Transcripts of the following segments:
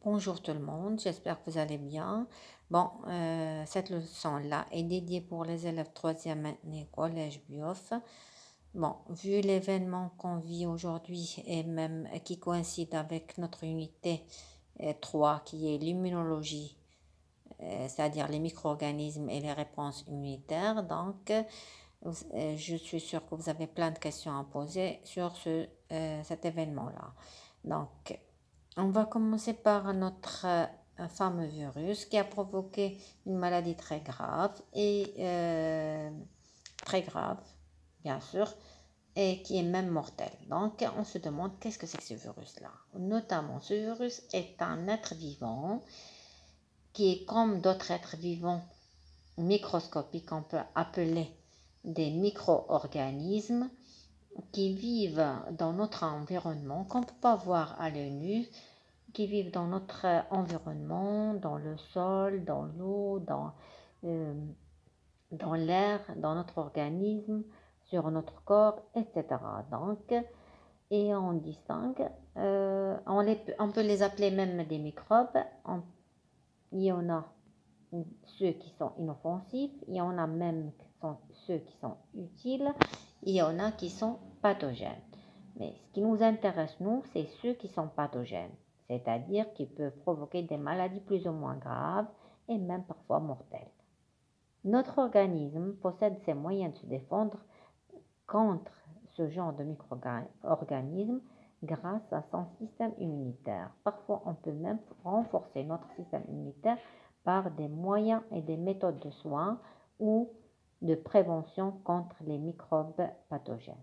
Bonjour tout le monde, j'espère que vous allez bien. Bon, cette leçon-là est dédiée pour les élèves troisième année collège BIOF. Bon, vu l'événement qu'on vit aujourd'hui et même qui coïncide avec notre unité 3 qui est l'immunologie, c'est-à-dire les micro-organismes et les réponses immunitaires, donc je suis sûre que vous avez plein de questions à poser sur cet événement-là. Donc, on va commencer par notre fameux virus qui a provoqué une maladie très grave, bien sûr, et qui est même mortel. Donc, on se demande qu'est-ce que c'est que ce virus-là. Notamment, ce virus est un être vivant qui est comme d'autres êtres vivants microscopiques, on peut appeler des micro-organismes qui vivent dans notre environnement, qu'on ne peut pas voir à l'œil nu, qui vivent dans notre environnement, dans le sol, dans l'eau, dans l'air, dans notre organisme, sur notre corps, etc. Donc, et on distingue, on peut les appeler même des microbes. Il y en a ceux qui sont inoffensifs, il y en a même ceux qui sont utiles, il y en a qui sont pathogènes. Mais ce qui nous intéresse, nous, c'est ceux qui sont pathogènes, c'est-à-dire qui peuvent provoquer des maladies plus ou moins graves et même parfois mortelles. Notre organisme possède ses moyens de se défendre contre ce genre de micro-organismes grâce à son système immunitaire. Parfois, on peut même renforcer notre système immunitaire par des moyens et des méthodes de soins ou de prévention contre les microbes pathogènes.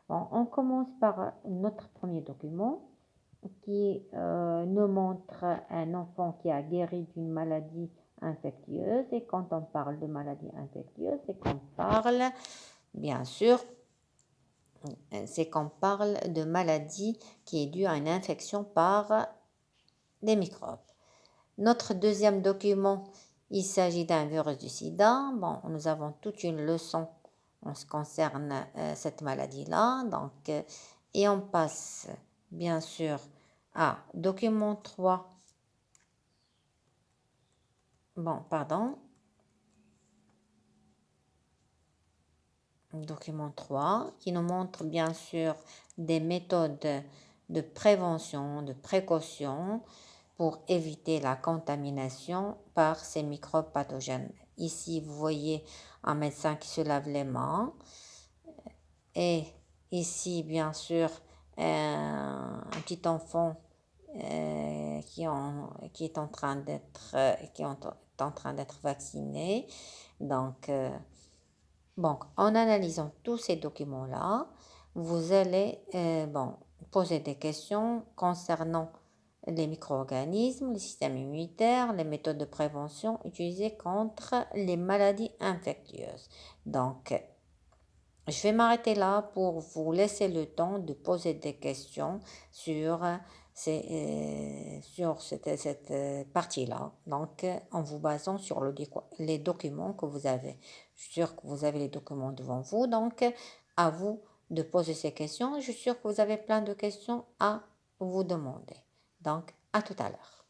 Bon, on commence par notre premier document qui nous montre un enfant qui a guéri d'une maladie infectieuse. Et quand on parle de maladie infectieuse, c'est qu'on parle, bien sûr, c'est qu'on parle de maladie qui est due à une infection par des microbes. Notre deuxième document, il s'agit d'un virus du sida. Bon, nous avons toute une leçon en ce qui concerne cette maladie-là. Donc, et on passe bien sûr à document 3. Bon, pardon. Document 3 qui nous montre bien sûr des méthodes de prévention, de précaution pour éviter la contamination par ces microbes pathogènes. Ici, vous voyez un médecin qui se lave les mains et ici, bien sûr, un petit enfant qui est en train d'être vacciné. Donc, en analysant tous ces documents-là, vous allez poser des questions concernant les micro-organismes, les systèmes immunitaires, les méthodes de prévention utilisées contre les maladies infectieuses. Donc, je vais m'arrêter là pour vous laisser le temps de poser des questions sur cette partie-là, donc en vous basant sur les documents que vous avez. Je suis sûre que vous avez les documents devant vous, donc à vous de poser ces questions. Je suis sûre que vous avez plein de questions à vous demander. Donc, à tout à l'heure.